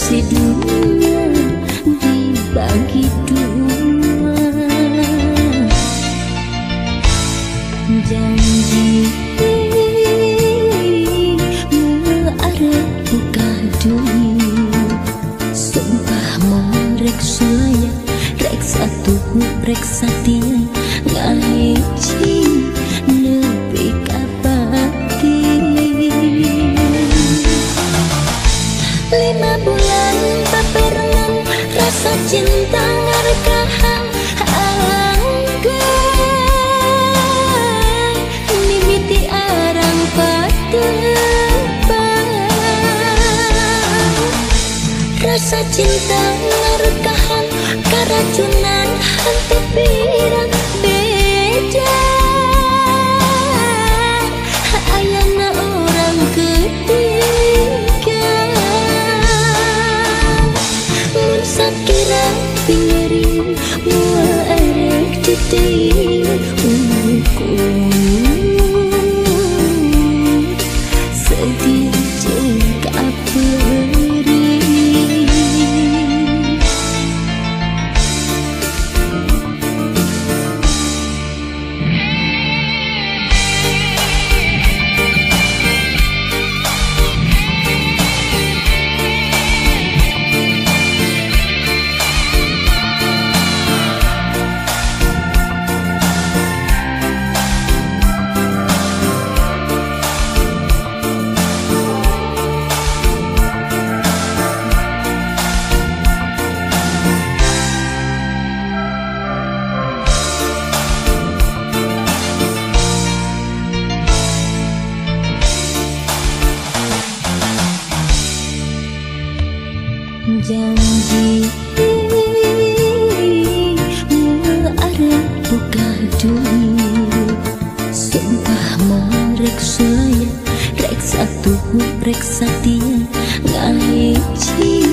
si dunia dibagi dua. Janji arep buka dunia, sumpah mau rek sulaya, rek satu rek satia ngahiji nepi kabati. 5 bulan paperangan rasa cinta ngarekahan anggun mimiti arang patepang. Rasa cinta ngarekahan keracunan hati pirang beda. Ayana orang ketiga mun sakira pingeri mua erek titik sedih jeng kaperi. Janji arep buka dunia, sumpah mau rek sulaya, rek satu rek satia ngahiji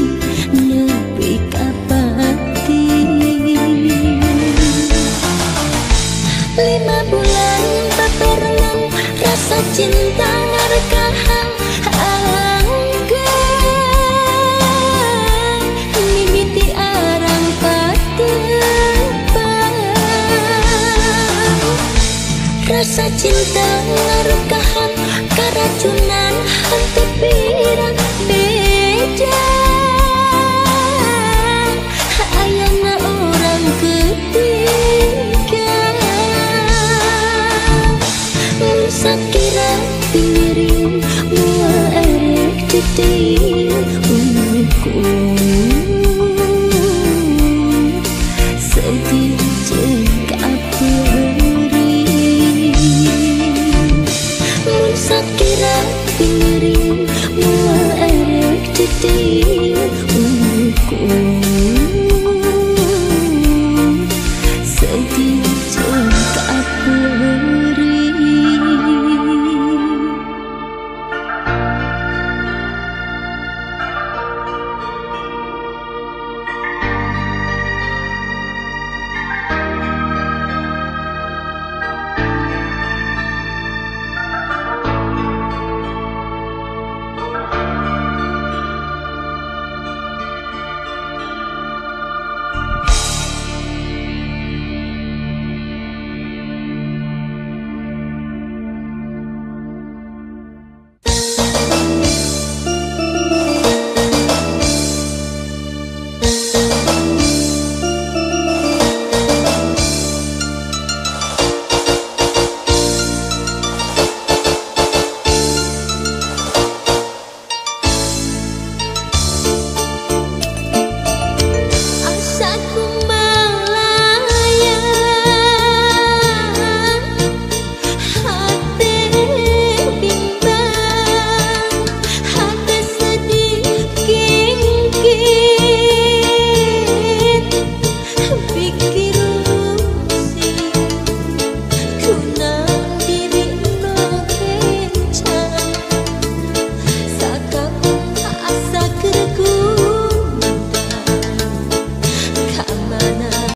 nepi kabati. 5 bulan paperangan rasa cinta ngarekahan rasa cinta ngarekahan keracunan hati